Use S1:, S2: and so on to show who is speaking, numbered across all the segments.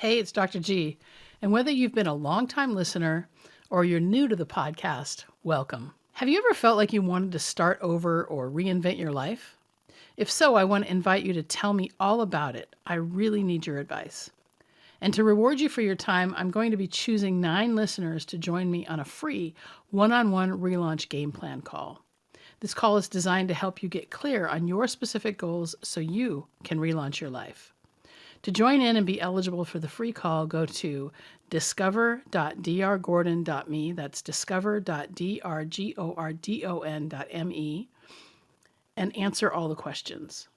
S1: Hey, it's Dr. G. And whether you've been a longtime listener or you're new to the podcast, welcome. Have you ever felt like you wanted to start over or reinvent your life? If so, I want to invite you to tell me all about it. I really need your advice. And to reward you for your time, I'm going to be choosing 9 listeners to join me on a free one-on-one relaunch game plan call. This call is designed to help you get clear on your specific goals so you can relaunch your life. To join in and be eligible for the free call, go to discover.drgordon.me. That's discover.drgordon.me and answer all the questions.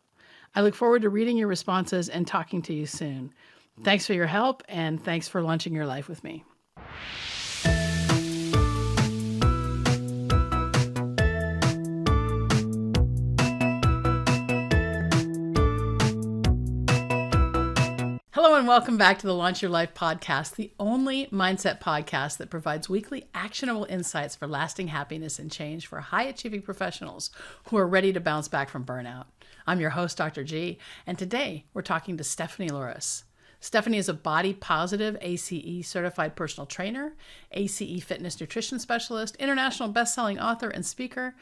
S1: I look forward to reading your responses and talking to you soon. Thanks for your help, and thanks for launching your life with me. Hello and welcome back to the Launch Your Life podcast, the only mindset podcast that provides weekly actionable insights for lasting happiness and change for high-achieving professionals who are ready to bounce back from burnout. I'm your host, Dr. G, and today we're talking to Stephanie Louris. Stephanie is a body-positive ACE certified personal trainer, ACE fitness nutrition specialist, international best-selling author, and speaker.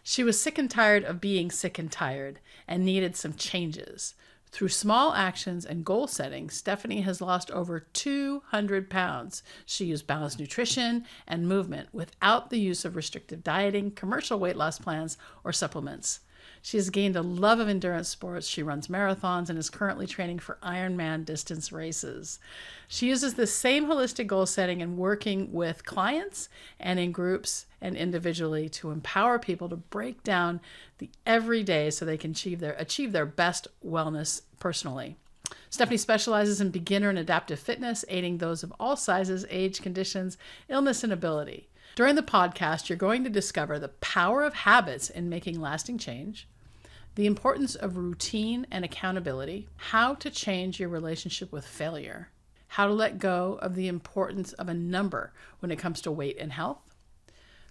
S1: She was sick and tired of being sick and tired and needed some changes. Through small actions and goal setting, Stephanie has lost over 200 pounds. She used balanced nutrition and movement without the use of restrictive dieting, commercial weight loss plans, or supplements. She has gained a love of endurance sports. She runs marathons and is currently training for Ironman distance races. She uses the same holistic goal setting and working with clients and in groups and individually to empower people to break down the everyday so they can achieve their best wellness personally. Stephanie specializes in beginner and adaptive fitness, aiding those of all sizes, age, conditions, illness, and ability. During the podcast, you're going to discover the power of habits in making lasting change, the importance of routine and accountability, how to change your relationship with failure, how to let go of the importance of a number when it comes to weight and health,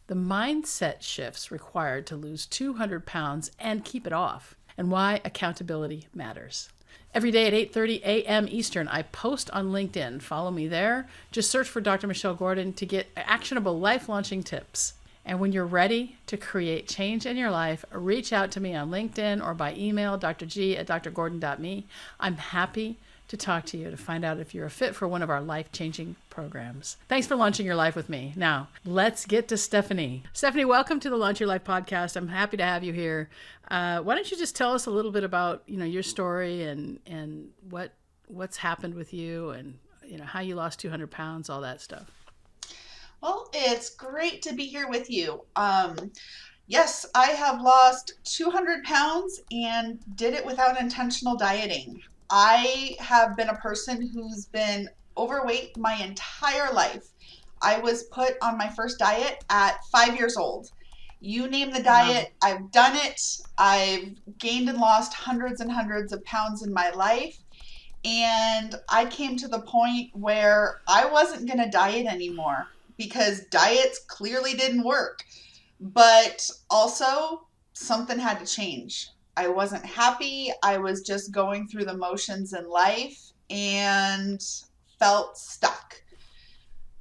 S1: the mindset shifts required to lose 200 pounds and keep it off, and why accountability matters. Every day at 8:30 a.m. Eastern, I post on LinkedIn. Follow me there. Just search for Dr. Michelle Gordon to get actionable life launching tips. And when you're ready to create change in your life, reach out to me on LinkedIn or by email, drg@drgordon.me. I'm happy to talk to you to find out if you're a fit for one of our life-changing programs. Thanks for launching your life with me. Now, let's get to Stephanie. Stephanie, welcome to the Launch Your Life podcast. I'm happy to have you here. Why don't you just tell us a little bit about, your story and what's happened with you and, how you lost 200 pounds, all that stuff.
S2: Well, it's great to be here with you. Yes, I have lost 200 pounds and did it without intentional dieting. I have been a person who's been overweight my entire life. I was put on my first diet at 5 years old. You name the diet, wow. I've done it. I've gained and lost hundreds and hundreds of pounds in my life. And I came to the point where I wasn't going to diet anymore because diets clearly didn't work. But also, something had to change. I wasn't happy. I was just going through the motions in life and felt stuck.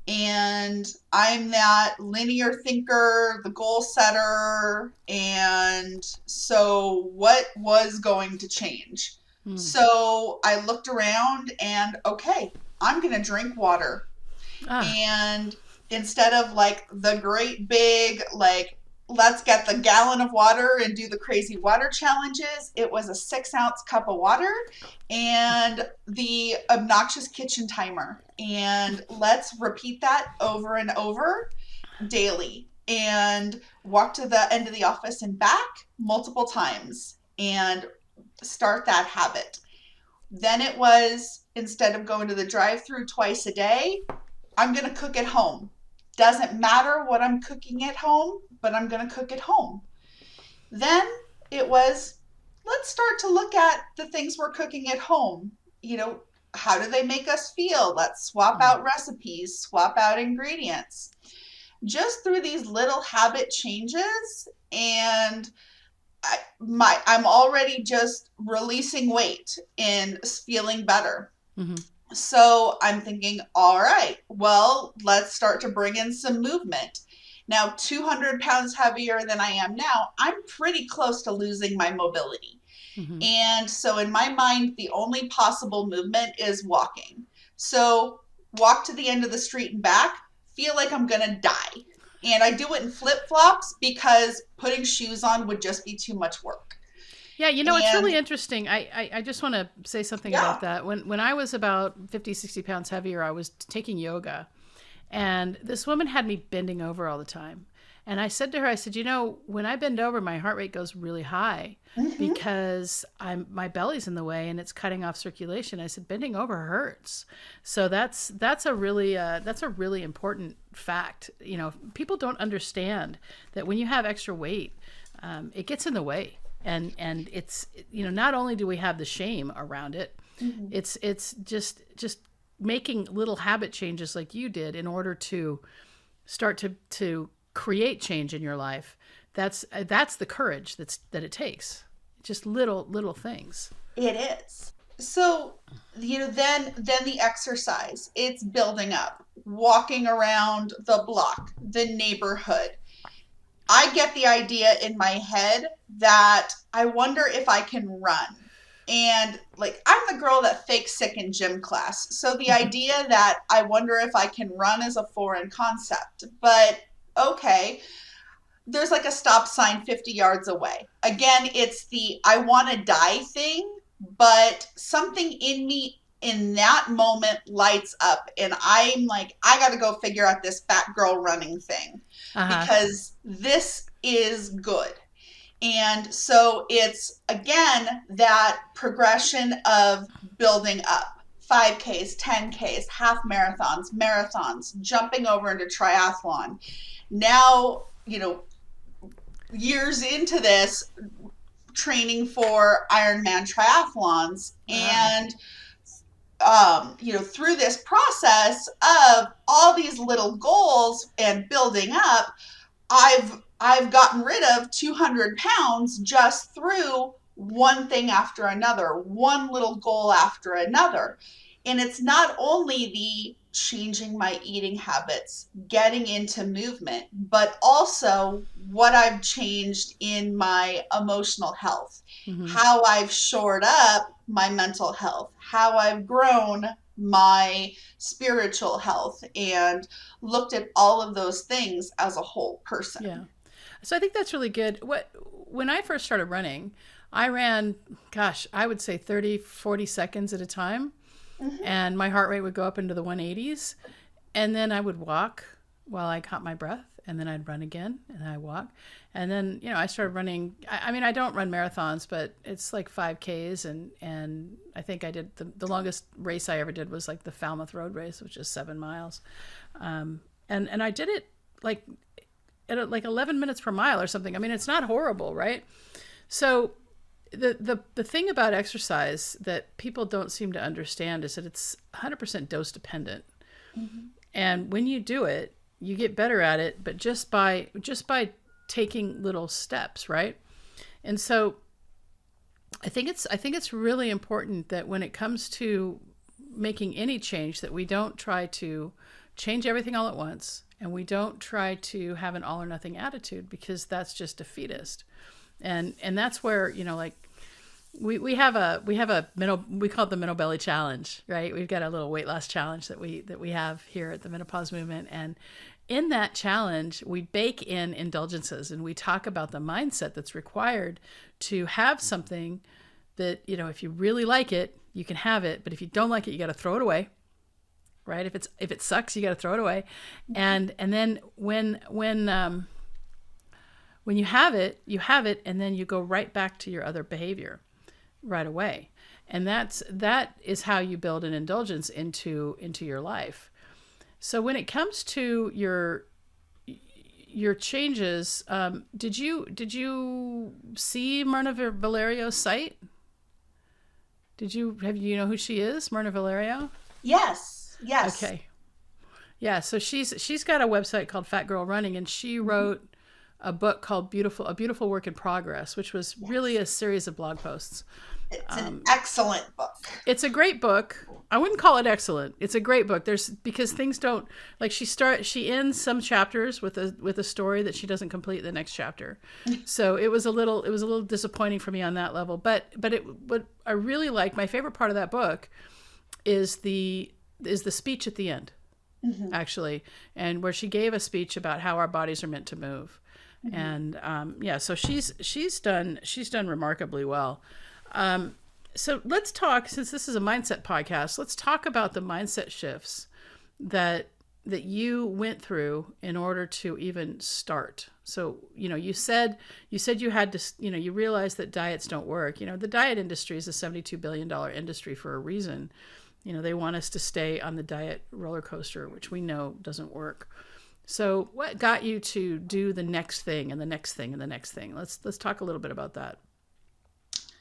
S2: And I'm that linear thinker, the goal setter. And so what was going to change? So I looked around and, okay, I'm going to drink water. And instead of like the great big, let's get the gallon of water and do the crazy water challenges, it was a 6-ounce cup of water and the obnoxious kitchen timer. And let's repeat that over and over daily and walk to the end of the office and back multiple times and start that habit. Then it was, instead of going to the drive-thru twice a day, I'm going to cook at home. Doesn't matter what I'm cooking at home, but I'm going to cook at home. Then it was, let's start to look at the things we're cooking at home. How do they make us feel? Let's swap out recipes, swap out ingredients. Just through these little habit changes, and I'm already just releasing weight and feeling better. Mm-hmm. So I'm thinking, all right, well, let's start to bring in some movement. Now, 200 pounds heavier than I am now, I'm pretty close to losing my mobility.
S1: Mm-hmm.
S2: And so in my mind, the only possible movement is walking. So walk to the end of the street and back, feel like I'm going to die. And I do it in flip flops because putting shoes on would just be too much work.
S1: Yeah, it's really
S2: And
S1: interesting. I just want to say something about
S2: yeah,
S1: that. When I was about 50, 60 pounds heavier, I was taking yoga. And this woman had me bending over all the time. And I said to her, I said, when I bend over, my heart rate goes really high
S2: hmm,
S1: because my belly's in the way and it's cutting off circulation. I said, bending over hurts. So that's a really important fact. People don't understand that when you have extra weight, it gets in the way. And it's, not only do we have the shame around it,
S2: hmm,
S1: it's just making little habit changes like you did in order to start to create change in your life. That's the courage that it takes. Just little things.
S2: it is. So, then the exercise, it's building up, walking around the block, the neighborhood. I get the idea in my head that I wonder if I can run. And like, I'm the girl that fakes sick in gym class. So the idea that I wonder if I can run is a foreign concept. But okay, there's like a stop sign 50 yards away. Again, it's the I want to die thing, but something in me in that moment lights up. And I'm like, I got to go figure out this fat girl running thing
S1: Uh-huh.
S2: because this is good. And so it's again that progression of building up 5Ks, 10Ks, half marathons, marathons, jumping over into triathlon. Now, years into this, training for Ironman triathlons.
S1: Wow.
S2: And through this process of all these little goals and building up, I've gotten rid of 200 pounds just through one thing after another, one little goal after another. And it's not only the changing my eating habits, getting into movement, but also what I've changed in my emotional health,
S1: Mm-hmm.
S2: how I've shored up my mental health, how I've grown my spiritual health, and looked at all of those things as a whole
S1: Yeah.
S2: person.
S1: So I think that's really good. When I first started running, I ran, gosh, I would say 30, 40 seconds at a time.
S2: Hmm,
S1: And my heart rate would go up into the 180s. And then I would walk while I caught my breath. And then I'd run again and I walk. And then, I started running. I mean, I don't run marathons, but it's like 5Ks. And I think I did the longest race I ever did was like the Falmouth Road Race, which is 7 miles. And I did it like like 11 minutes per mile or something. I mean, it's not horrible, right? So the thing about exercise that people don't seem to understand is that it's 100% dose dependent.
S2: hmm,
S1: And when you do it, you get better at it, but just by taking little steps, right? And so I think it's really important that when it comes to making any change that we don't try to change everything all at once and we don't try to have an all or nothing attitude because that's just defeatist. And that's where, like we have a middle, we call it the middle belly challenge, right? We've got a little weight loss challenge that we have here at the menopause movement. And in that challenge, we bake in indulgences and we talk about the mindset that's required to have something that, if you really like it, you can have it. But if you don't like it, you got to throw it away, right? If it sucks, you got to throw it away. And then when you have it, and then you go right back to your other behavior right away. And that is how you build an indulgence into your life. So when it comes to your changes, did you see Myrna Valerio's site? You know who she is, Myrna Valerio?
S2: yes, yes.
S1: Okay. Yeah, so she's got a website called Fat Girl Running, and she
S2: Hmm,
S1: wrote a book called A Beautiful Work in Progress, which was really
S2: yes.
S1: a series of blog posts.
S2: It's an excellent book.
S1: It's a great book. I wouldn't call it excellent. It's a great book. There's because things don't like she ends some chapters with a story that she doesn't complete the next chapter. So it was a little disappointing for me on that level. But what I really like, my favorite part of that book is the speech at the end, actually, and where she gave a speech about how our bodies are meant to move. And so she's done remarkably well. So let's talk, since this is a mindset podcast, let's talk about the mindset shifts that you went through in order to even start. So, you said you had to, you realized that diets don't work. The diet industry is a $72 billion industry for a reason. They want us to stay on the diet roller coaster, which we know doesn't work. So what got you to do the next thing and the next thing and the next thing? Let's talk a little bit about that.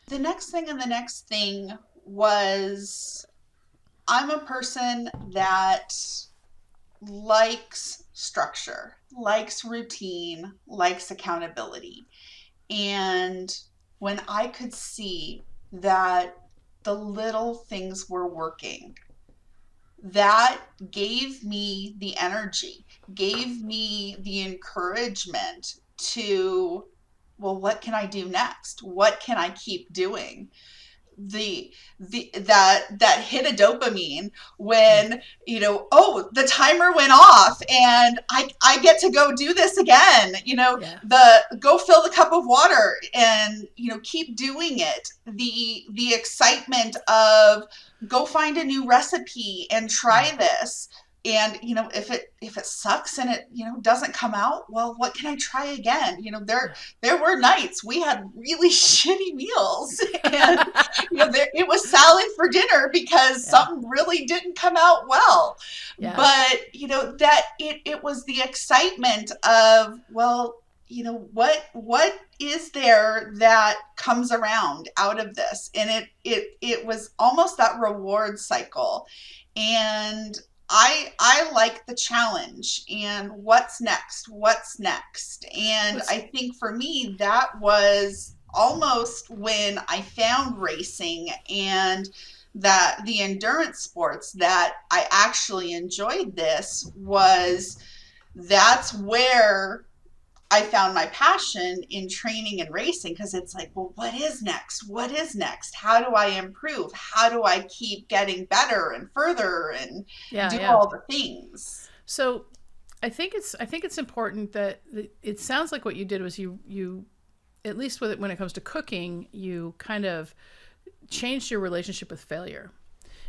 S2: The next thing and the next thing was, I'm a person that likes structure, likes routine, likes accountability. And when I could see that the little things were working, that gave me the energy, gave me the encouragement to, well, what can I do next? What can I keep doing? That hit of dopamine when, the timer went off and I get to go do this again, go fill the cup of water and, keep doing it. The excitement of go find a new recipe and try this. And, if it sucks and it, doesn't come out, well, what can I try again? There were nights we had really shitty meals and, it was salad for dinner because something really didn't come out well. Yeah. But, that it was the excitement of, well, what is there that comes around out of this? And it was almost that reward cycle. And I like the challenge and what's next. And I think for me, that was almost when I found racing and that the endurance sports that I actually enjoyed that's where I found my passion in training and racing, because it's like, well, what is next? What is next? How do I improve? How do I keep getting better and further and do all the things?
S1: So I think it's important that it sounds like what you did was you at least with it, when it comes to cooking, you kind of changed your relationship with failure.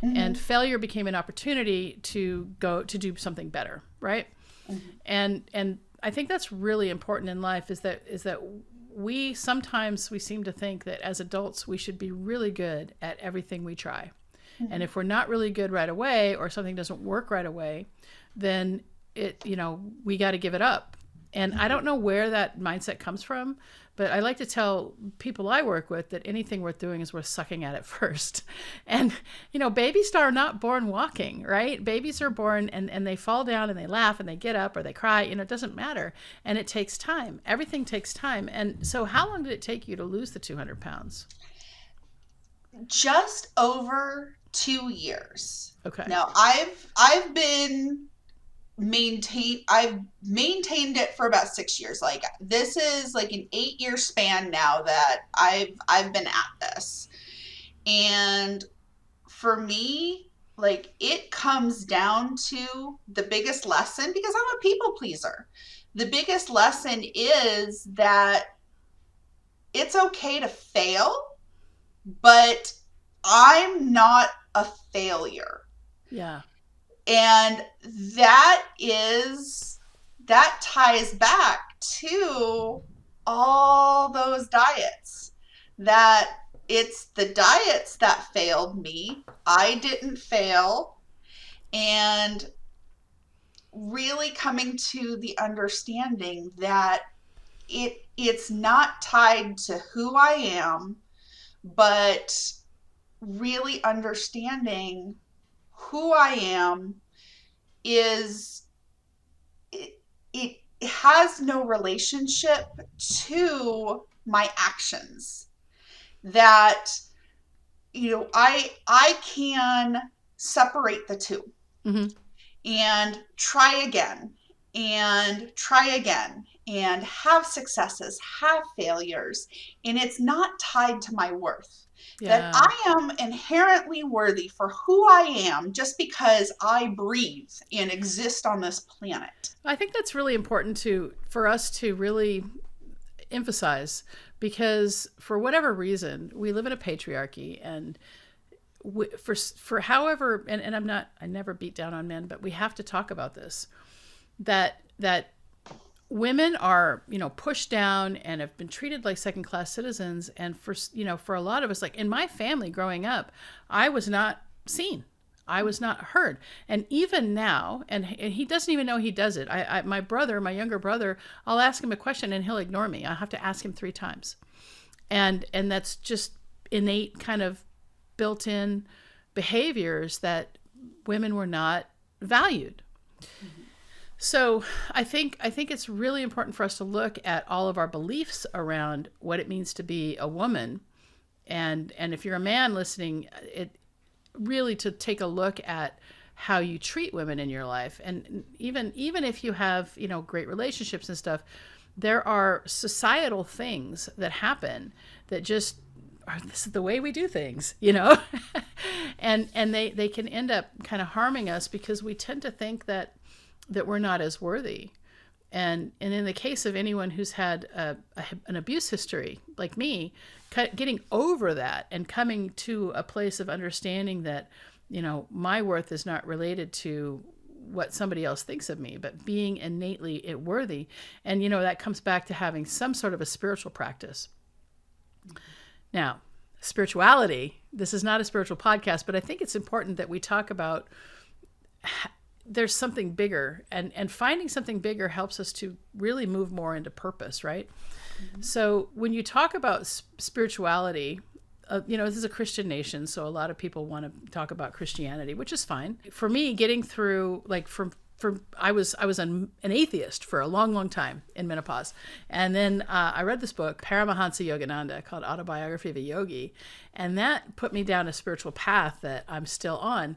S1: Mm-hmm. And failure became an opportunity to go to do something better, right? Mm-hmm. And I think that's really important in life is that we sometimes seem to think that as adults we should be really good at everything we try. Mm-hmm. And if we're not really good right away or something doesn't work right away, then we got to give it up. And I don't know where that mindset comes from, but I like to tell people I work with that anything worth doing is worth sucking at it first. And, babies are not born walking, right? Babies are born and they fall down and they laugh and they get up or they cry, it doesn't matter. And it takes time. Everything takes time. And so how long did it take you to lose the 200 pounds?
S2: Just over 2 years.
S1: Okay.
S2: Now I've maintained it for about 6 years. Like, this is like an 8-year span now that I've been at this. And for me, like, it comes down to the biggest lesson, because I'm a people pleaser. The biggest lesson is that it's okay to fail, but I'm not a failure.
S1: Yeah.
S2: And that ties back to all those diets, that it's the diets that failed me. I didn't fail. And really coming to the understanding that it's not tied to who I am, but really understanding who I am is it has no relationship to my actions. That I can separate the two
S1: Mm-hmm.
S2: and try again and try again and have successes, have failures. And it's not tied to my worth. That
S1: Yeah.
S2: I am inherently worthy for who I am just because I breathe and exist on this planet.
S1: I think that's really important for us to really emphasize, because for whatever reason we live in a patriarchy, and for however, and I never beat down on men, but we have to talk about this, that women are, pushed down and have been treated like second class citizens. And for a lot of us, like in my family growing up, I was not seen. I was not heard. And even now, and he doesn't even know he does it. My younger brother, I'll ask him a question and he'll ignore me. I have to ask him 3 times. And that's just innate kind of built-in behaviors that women were not valued. Mm-hmm. So I think it's really important for us to look at all of our beliefs around what it means to be a woman. And if you're a man listening, it really to take a look at how you treat women in your life. And even if you have, great relationships and stuff, there are societal things that happen that just are, this is the way we do things, and they can end up kind of harming us because we tend to think that we're not as worthy. And in the case of anyone who's had an abuse history like me, getting over that and coming to a place of understanding that, my worth is not related to what somebody else thinks of me, but being innately worthy. And, that comes back to having some sort of a spiritual practice. Now, spirituality, this is not a spiritual podcast, but I think it's important that we talk about there's something bigger, and finding something bigger helps us to really move more into purpose, right? Mm-hmm. So when you talk about spirituality, this is a Christian nation, so a lot of people want to talk about Christianity, which is fine. For me, getting through, like, I was an atheist for a long, long time in menopause. And then I read this book, Paramahansa Yogananda, called Autobiography of a Yogi. And that put me down a spiritual path that I'm still on.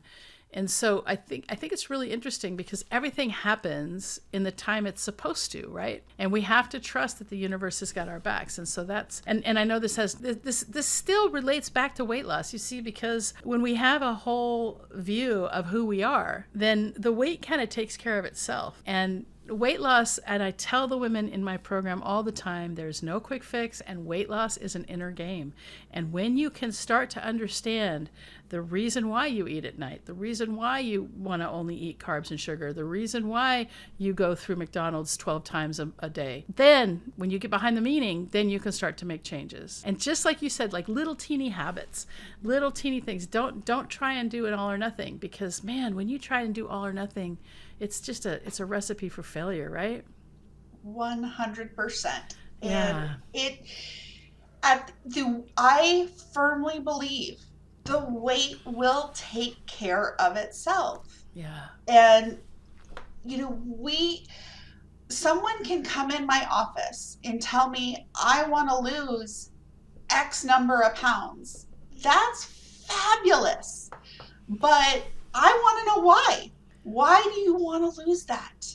S1: And so I think it's really interesting because everything happens in the time it's supposed to, right? And we have to trust that the universe has got our backs. And so that's, and I know this still relates back to weight loss, you see, because when we have a whole view of who we are, then the weight kind of takes care of itself. And weight loss, and I tell the women in my program all the time, there's no quick fix, and weight loss is an inner game. And when you can start to understand the reason why you eat at night, the reason why you want to only eat carbs and sugar, the reason why you go through McDonald's 12 times a day, then when you get behind the meaning, then you can start to make changes. And just like you said, like little teeny habits, little teeny things. Don't try and do it all or nothing, because man, when you try and do all or nothing, it's a recipe for failure, right?
S2: 100%.
S1: Yeah.
S2: And I firmly believe the weight will take care of itself.
S1: Yeah.
S2: And someone can come in my office and tell me I want to lose X number of pounds. That's fabulous. But I want to know why. Why do you want to lose that?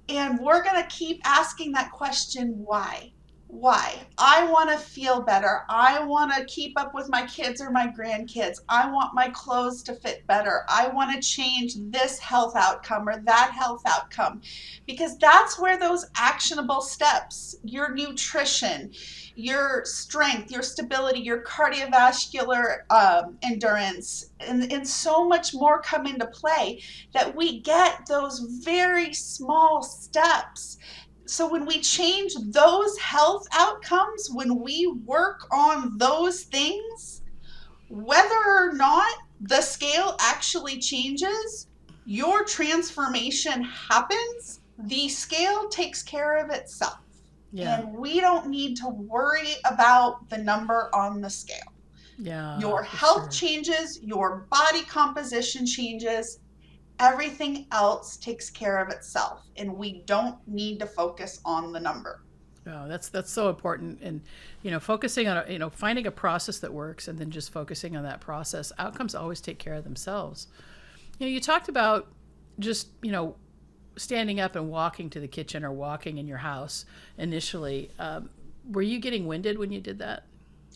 S2: And we're going to keep asking that question, why? Why? I want to feel better. I want to keep up with my kids or my grandkids. I want my clothes to fit better. I want to change this health outcome or that health outcome, because that's where those actionable steps, your nutrition, your strength, your stability, your cardiovascular endurance, and so much more come into play, that we get those very small steps. So when we change those health outcomes, when we work on those things, whether or not the scale actually changes, your transformation happens, the scale takes care of itself. Yeah. And we don't need to worry about the number on the scale.
S1: Yeah.
S2: Your health changes, your body composition changes, everything else takes care of itself, and we don't need to focus on the number.
S1: Oh, that's so important. And, focusing on, finding a process that works and then just focusing on that process, outcomes always take care of themselves. You talked about just, standing up and walking to the kitchen or walking in your house initially. Were you getting winded when you did that?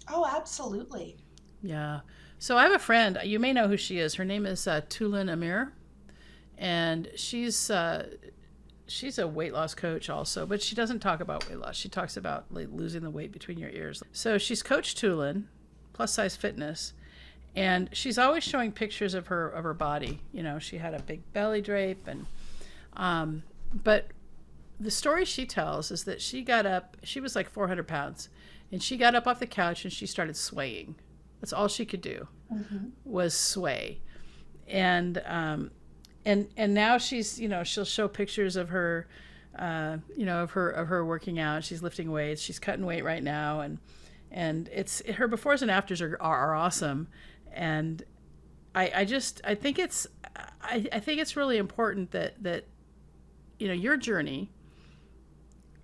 S2: Oh, absolutely.
S1: Yeah. So I have a friend. You may know who she is. Her name is Tulin Amir, and she's a weight loss coach also, but she doesn't talk about weight loss. She talks about like losing the weight between your ears. So she's Coach Tulin, Plus Size Fitness, and she's always showing pictures of her body. She had a big belly drape, and but the story she tells is that she got up. She was like 400 pounds, and she got up off the couch and she started swaying. That's all she could do, was sway, and now she's, she'll show pictures of her, of her working out. She's lifting weights. She's cutting weight right now, and it's her befores and afters are awesome, and I think it's really important that your journey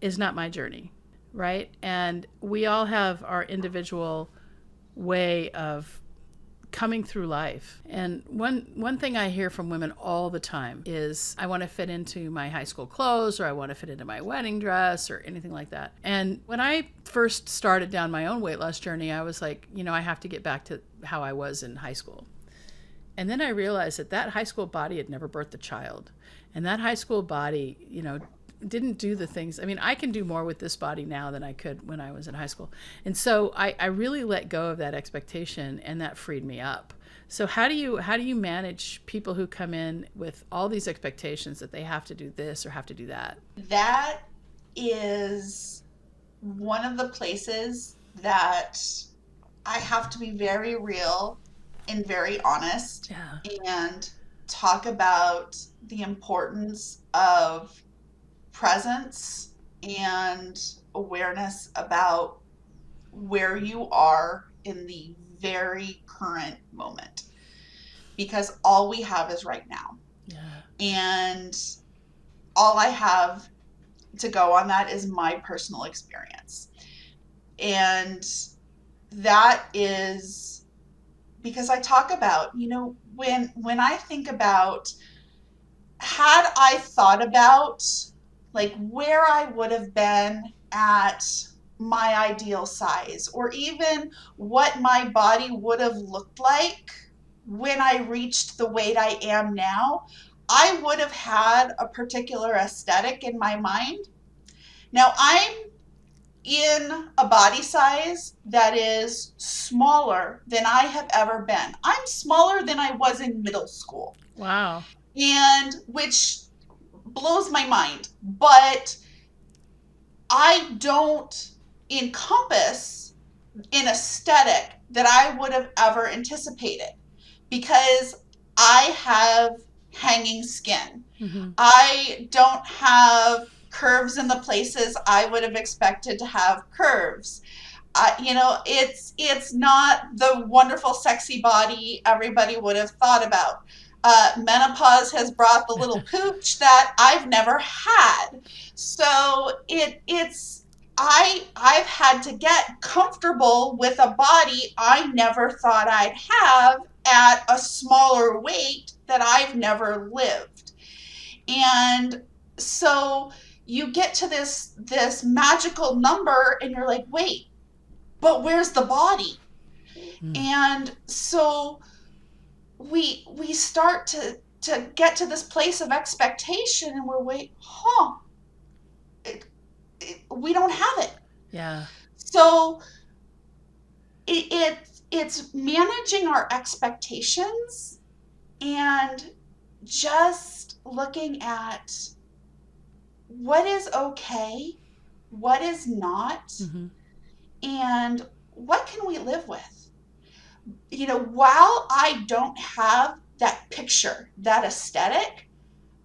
S1: is not my journey, right? And we all have our individual way of coming through life. And one thing I hear from women all the time is, I want to fit into my high school clothes, or I want to fit into my wedding dress, or anything like that. And when I first started down my own weight loss journey, I was like, I have to get back to how I was in high school. And then I realized that high school body had never birthed a child. And that high school body, didn't do the things. I mean, I can do more with this body now than I could when I was in high school. And so I really let go of that expectation, and that freed me up. So how do you manage people who come in with all these expectations that they have to do this or have to do that?
S2: That is one of the places that I have to be very real and very honest, and talk about the importance of presence and awareness about where you are in the very current moment, because all we have is right now. And all I have to go on that is my personal experience. And that is because I talk about, when I think about, had I thought about like where I would have been at my ideal size, or even what my body would have looked like when I reached the weight I am now, I would have had a particular aesthetic in my mind. Now I'm in a body size that is smaller than I have ever been. I'm smaller than I was in middle school.
S1: Wow.
S2: And which blows my mind, but I don't encompass an aesthetic that I would have ever anticipated, because I have hanging skin. I don't have curves in the places I would have expected to have curves. It's not the wonderful, sexy body everybody would have thought about. Menopause has brought the little pooch that I've never had. So I've had to get comfortable with a body I never thought I'd have at a smaller weight that I've never lived. And so you get to this magical number and you're like, wait, but where's the body? And so we start to get to this place of expectation, and we're we don't have it.
S1: Yeah.
S2: So it's managing our expectations and just looking at what is okay, what is not, and what can we live with. While I don't have that picture, that aesthetic,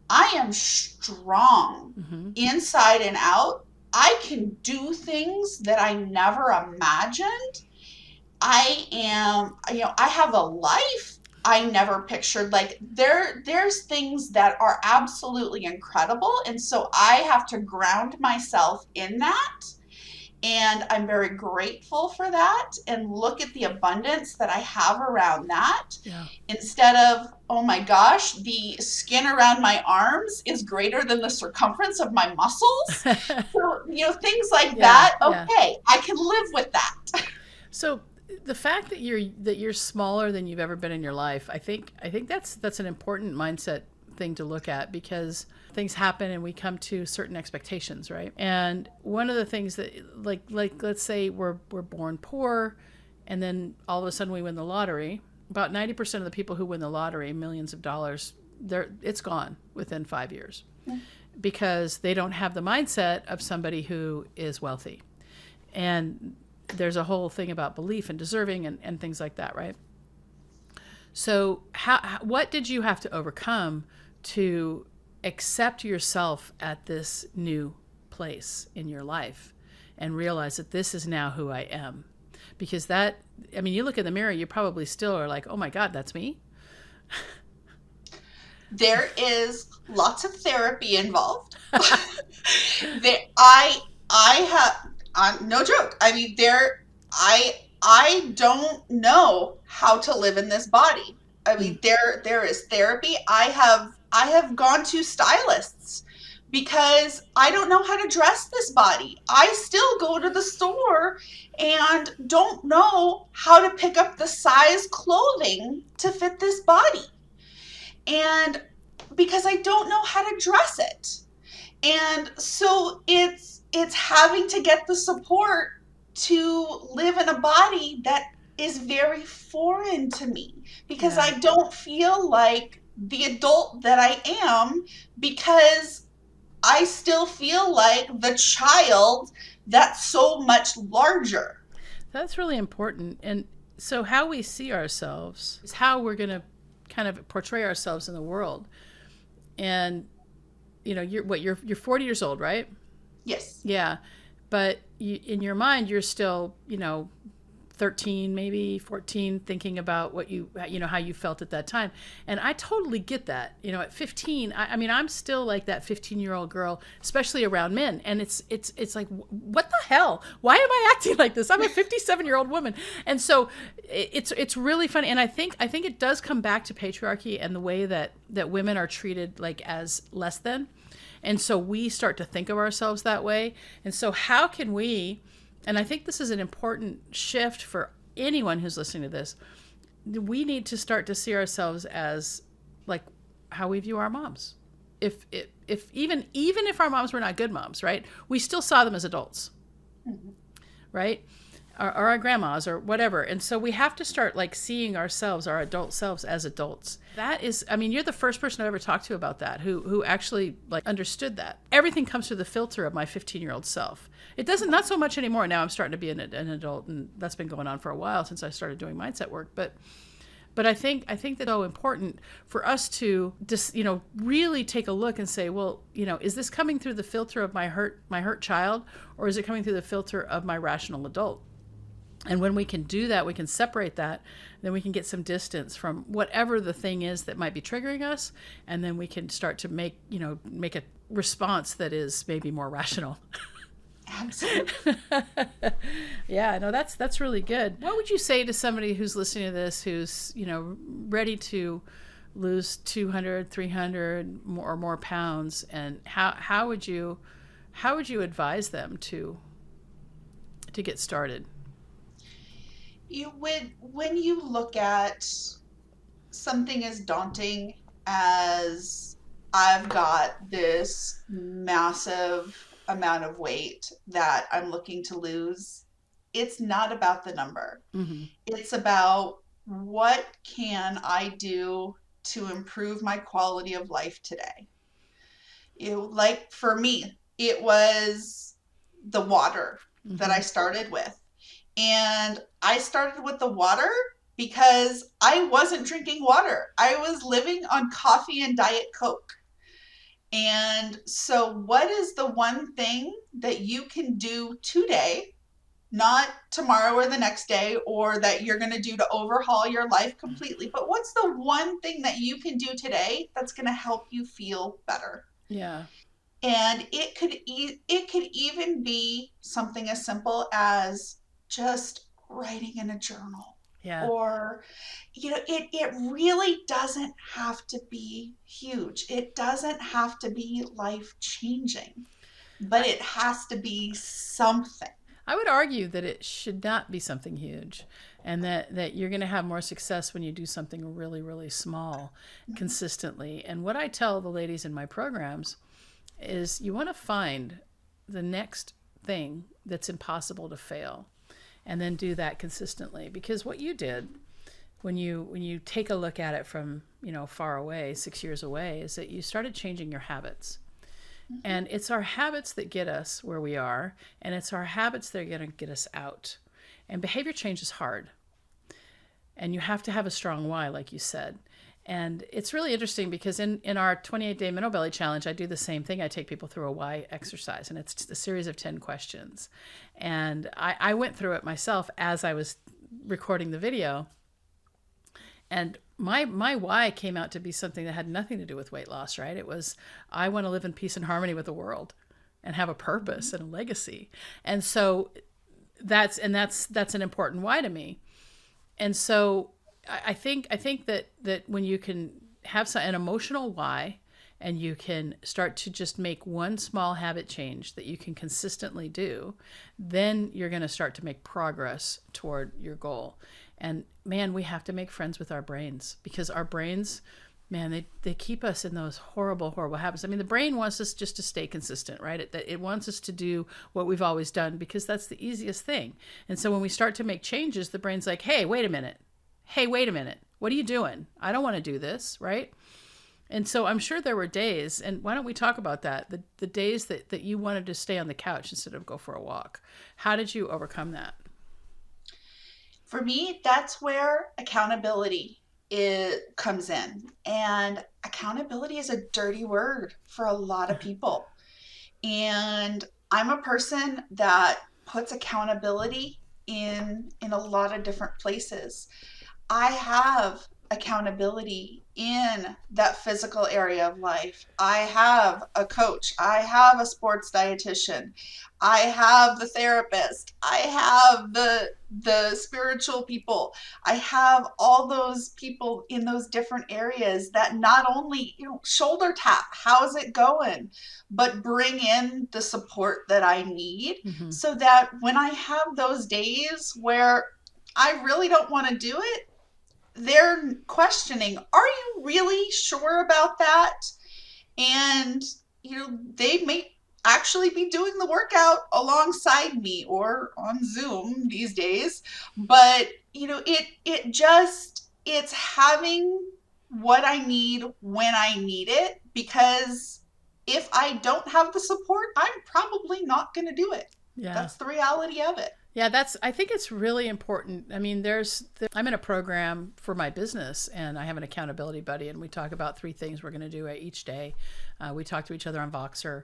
S2: I am strong inside and out. I can do things that I never imagined. I have a life I never pictured. Like there's things that are absolutely incredible. And so I have to ground myself in that And I'm very grateful for that and look at the abundance that I have around that
S1: Yeah.
S2: instead of, oh my gosh, the skin around my arms is greater than the circumference of my muscles. So, things like
S1: Yeah,
S2: that,
S1: yeah.
S2: okay, I can live with that.
S1: So the fact that you're smaller than you've ever been in your life, I think that's an important mindset thing to look at, because things happen and we come to certain expectations, right? And one of the things that, like let's say we're born poor, and then all of a sudden we win the lottery. About 90% of the people who win the lottery, millions of dollars, it's gone within 5 years, because they don't have the mindset of somebody who is wealthy. And there's a whole thing about belief and deserving and things like that, right? So what did you have to overcome to accept yourself at this new place in your life and realize that this is now who I am? Because you look in the mirror, you probably still are like, oh my God, that's me.
S2: There is lots of therapy involved. There, I have, no joke. I mean, I don't know how to live in this body. I mean, there is therapy. I have gone to stylists because I don't know how to dress this body. I still go to the store and don't know how to pick up the size clothing to fit this body. And because I don't know how to dress it. And so it's having to get the support to live in a body that is very foreign to me, because
S1: Yeah.
S2: I don't feel like the adult that I am, because I still feel like the child that's so much larger.
S1: That's really important. And so how we see ourselves is how we're going to kind of portray ourselves in the world. And you're 40 years old, right?
S2: Yes.
S1: Yeah. But in your mind, you're still, 13, maybe 14, thinking about what how you felt at that time. And I totally get that. At 15, I'm still like that 15-year-old girl, especially around men. And it's like, what the hell? Why am I acting like this? I'm a 57-year-old woman. And so it's really funny. And I think it does come back to patriarchy and the way that women are treated like as less than. And so we start to think of ourselves that way. And so how can we, and I think this is an important shift for anyone who's listening to this, we need to start to see ourselves as like how we view our moms. If even if our moms were not good moms, right? We still saw them as adults, right? Or our grandmas or whatever. And so we have to start like seeing ourselves, our adult selves, as adults. That is, you're the first person I've ever talked to about that, who actually like understood that. Everything comes through the filter of my 15-year-old self. It doesn't, not so much anymore. Now I'm starting to be an adult, and that's been going on for a while since I started doing mindset work. But I think that's so important for us to just, really take a look and say, well, is this coming through the filter of my hurt child, or is it coming through the filter of my rational adult? And when we can do that, we can separate that, then we can get some distance from whatever the thing is that might be triggering us. And then we can start to make a response that is maybe more rational.
S2: Absolutely.
S1: Yeah, no, that's really good. What would you say to somebody who's listening to this, who's, ready to lose 200, 300 or more pounds? And how would you advise them to get started?
S2: When you look at something as daunting as I've got this massive amount of weight that I'm looking to lose, it's not about the number.
S1: Mm-hmm.
S2: It's about, what can I do to improve my quality of life today? Like for me, it was the water that I started with. And I started with the water because I wasn't drinking water. I was living on coffee and Diet Coke. And so, what is the one thing that you can do today, not tomorrow or the next day, or that you're going to do to overhaul your life completely? But what's the one thing that you can do today that's going to help you feel better?
S1: Yeah.
S2: And it could even be something as simple as just writing in a journal,
S1: Yeah.
S2: or it really doesn't have to be huge. It doesn't have to be life changing, but
S1: I,
S2: it has to be something.
S1: I would argue that it should not be something huge, and that you're going to have more success when you do something really, really small consistently. And what I tell the ladies in my programs is you want to find the next thing that's impossible to fail and then do that consistently, because what you did when you take a look at it from far away, 6 years away, is that you started changing your habits.
S2: Mm-hmm.
S1: And it's our habits that get us where we are, and it's our habits that are going to get us out. And behavior change is hard. And you have to have a strong why, like you said. And it's really interesting because in our 28-day Minnow Belly Challenge, I do the same thing. I take people through a why exercise, and it's a series of 10 questions. And I went through it myself as I was recording the video. And my why came out to be something that had nothing to do with weight loss, right? It was, I want to live in peace and harmony with the world and have a purpose and a legacy. And so that's an important why to me. And so I think that when you can have an emotional why, and you can start to just make one small habit change that you can consistently do, then you're going to start to make progress toward your goal. And man, we have to make friends with our brains, because our brains, man, they keep us in those horrible, horrible habits. I mean, the brain wants us just to stay consistent, right? It wants us to do what we've always done, because that's the easiest thing. And so when we start to make changes, the brain's like, hey, wait a minute. Hey, wait a minute. What are you doing? I don't want to do this, right? And so I'm sure there were days, and why don't we talk about that? The days that you wanted to stay on the couch instead of go for a walk. How did you overcome that?
S2: For me, that's where accountability comes in. And accountability is a dirty word for a lot of people. And I'm a person that puts accountability in a lot of different places. I have accountability in that physical area of life. I have a coach. I have a sports dietitian. I have the therapist. I have the spiritual people. I have all those people in those different areas that not only, shoulder tap, how's it going, but bring in the support that I need,
S1: Mm-hmm.
S2: so that when I have those days where I really don't want to do it, they're questioning, are you really sure about that? And they may actually be doing the workout alongside me or on Zoom these days, but it's having what I need when I need it, because if I don't have the support, I'm probably not going to do it.
S1: Yeah.
S2: That's the reality of it.
S1: Yeah, I think it's really important. I mean, I'm in a program for my business, and I have an accountability buddy, and we talk about 3 things we're going to do each day. We talk to each other on Voxer,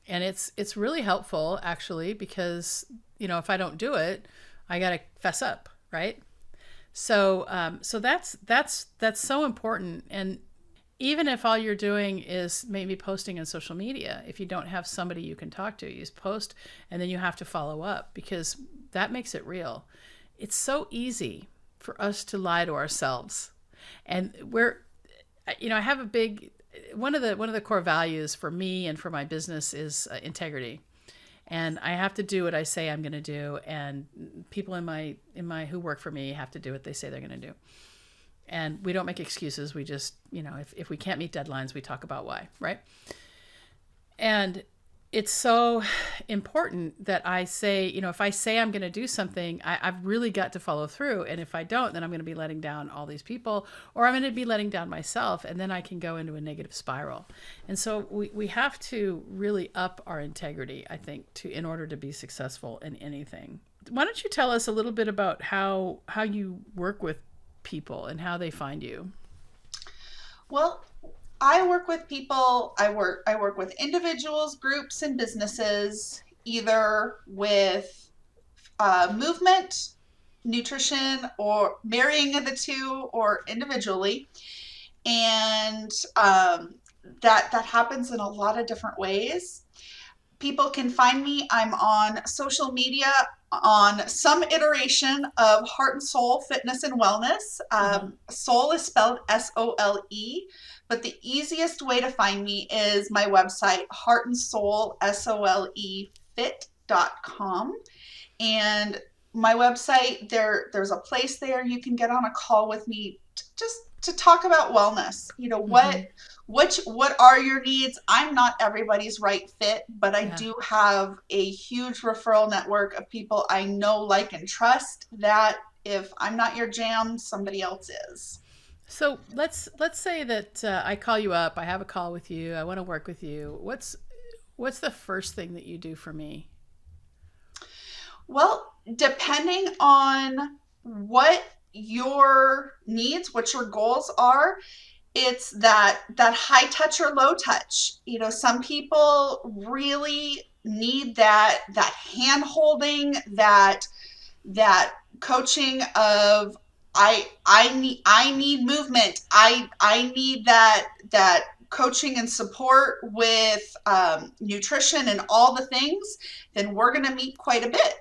S1: and it's really helpful, actually, because if I don't do it, I got to fess up, right? So that's so important. And even if all you're doing is maybe posting on social media, if you don't have somebody you can talk to, you just post, and then you have to follow up, because that makes it real. It's so easy for us to lie to ourselves. And I have a big, one of the core values for me and for my business is integrity. And I have to do what I say I'm going to do. And people in my who work for me have to do what they say they're going to do. And we don't make excuses. We just, if we can't meet deadlines, we talk about why, right? And it's so important that I say, if I say I'm going to do something, I've really got to follow through. And if I don't, then I'm going to be letting down all these people, or I'm going to be letting down myself, and then I can go into a negative spiral. And so we have to really up our integrity, I think, in order to be successful in anything. Why don't you tell us a little bit about how you work with people and how they find you?
S2: Well, I work with people. I work with individuals, groups, and businesses, either with movement, nutrition, or marrying of the two, or individually. And that happens in a lot of different ways. People can find me. I'm on social media on some iteration of Heart and Soul Fitness and Wellness. Soul is spelled SOLE, but the easiest way to find me is my website, Heart and Soul, SOLE And my website, there's a place there you can get on a call with me just to talk about wellness. What are your needs? I'm not everybody's right fit, but I do have a huge referral network of people I know, like, and trust, that if I'm not your jam, somebody else is.
S1: So let's say that I call you up. I have a call with you. I want to work with you. What's the first thing that you do for me?
S2: Well, depending on what your needs, what your goals are, it's that high touch or low touch. Some people really need that hand holding, that coaching of I need movement. I need that coaching and support with nutrition and all the things. Then we're going to meet quite a bit.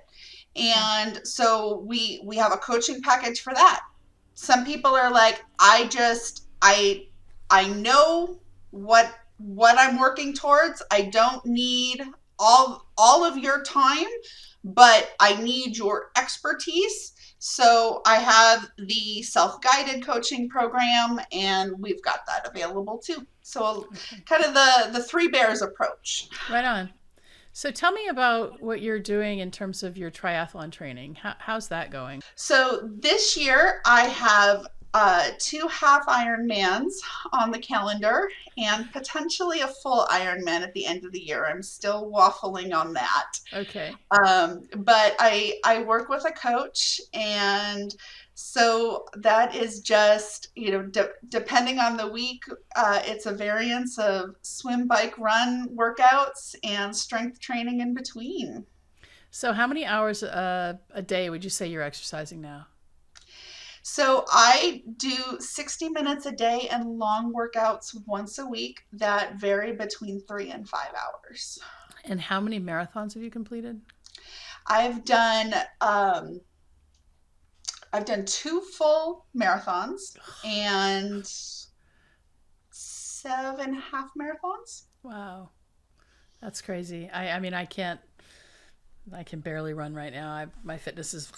S2: And so we have a coaching package for that. Some people are like, I know what I'm working towards. I don't need all of your time, but I need your expertise. So I have the self-guided coaching program, and we've got that available too. So kind of the three bears approach.
S1: Right on. So tell me about what you're doing in terms of your triathlon training. How's that going?
S2: So this year I have 2 half Ironmans on the calendar and potentially a full Ironman at the end of the year. I'm still waffling on that.
S1: Okay.
S2: But I work with a coach, and so that is just, depending on the week, it's a variance of swim, bike, run workouts and strength training in between.
S1: So how many hours a day would you say you're exercising now?
S2: So I do 60 minutes a day and long workouts once a week that vary between 3 and 5 hours.
S1: And how many marathons have you completed?
S2: I've done 2 full marathons and 7 half marathons.
S1: Wow. That's crazy. I mean, I can barely run right now. My fitness is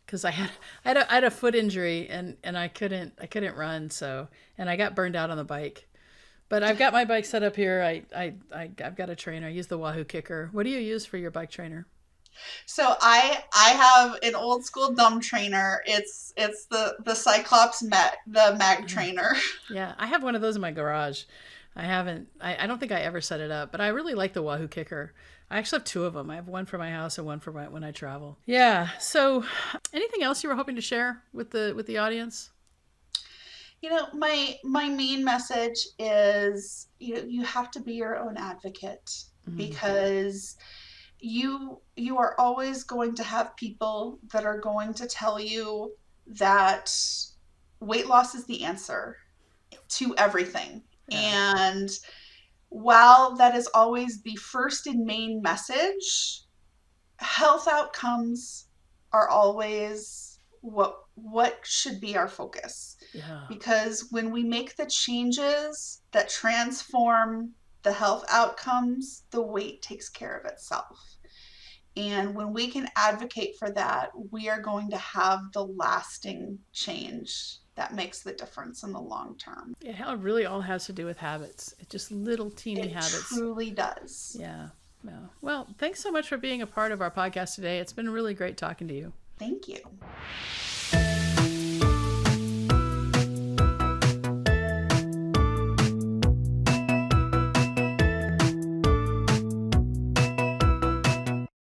S1: because I had a foot injury and I couldn't run, and I got burned out on the bike. But I've got my bike set up here. I've got a trainer. I use the Wahoo Kicker. What do you use for your bike trainer?
S2: So I have an old school dumb trainer. It's the Cyclops mag trainer.
S1: Yeah, I have one of those in my garage. I don't think I ever set it up, but I really like the Wahoo Kicker. I actually have 2 of them. I have one for my house and one for when I travel. Yeah. So anything else you were hoping to share with the audience?
S2: My main message is, you have to be your own advocate, because you are always going to have people that are going to tell you that weight loss is the answer to everything. Yeah. And while that is always the first and main message, health outcomes are always what should be our focus.
S1: Yeah.
S2: Because when we make the changes that transform the health outcomes, the weight takes care of itself. And when we can advocate for that, we are going to have the lasting change that makes the difference in the long term.
S1: It really all has to do with habits. It's just little teeny habits.
S2: It truly does.
S1: Yeah. Well, thanks so much for being a part of our podcast today. It's been really great talking to you.
S2: Thank you.